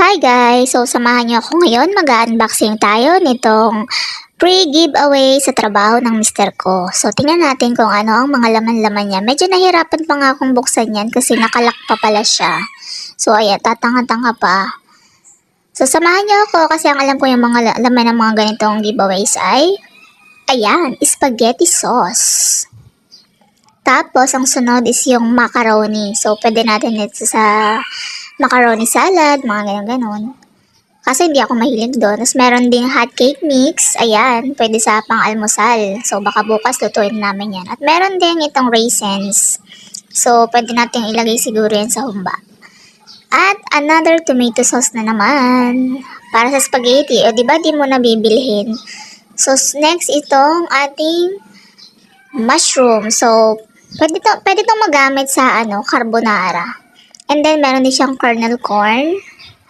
Hi guys! So samahan niyo ako ngayon, mag-unboxing tayo nitong free giveaway sa trabaho ng mister ko. So tingnan natin kung ano ang mga laman-laman niya. Medyo nahirapan pa nga akong buksan yan kasi nakalak pa pala siya. So ayan, tatanga-tanga pa. So samahan niyo ako kasi ang alam ko yung mga laman ng mga ganitong giveaways ay ayan, spaghetti sauce. Tapos, ang sunod is yung macaroni. So, pwede natin ito sa macaroni salad, mga ganun-ganun. Kasi hindi ako mahilig doon. Tapos, meron ding hot cake mix. Ayan, pwede sa pang-almusal. So, baka bukas lutuin namin yan. At meron din itong raisins. So, pwede natin ilagay siguro yan sa humba. At another tomato sauce na naman. Para sa spaghetti. O, diba di mo na bibilhin? So, next itong ating mushroom. So, pwede itong magamit sa carbonara. And then, meron din siyang kernel corn.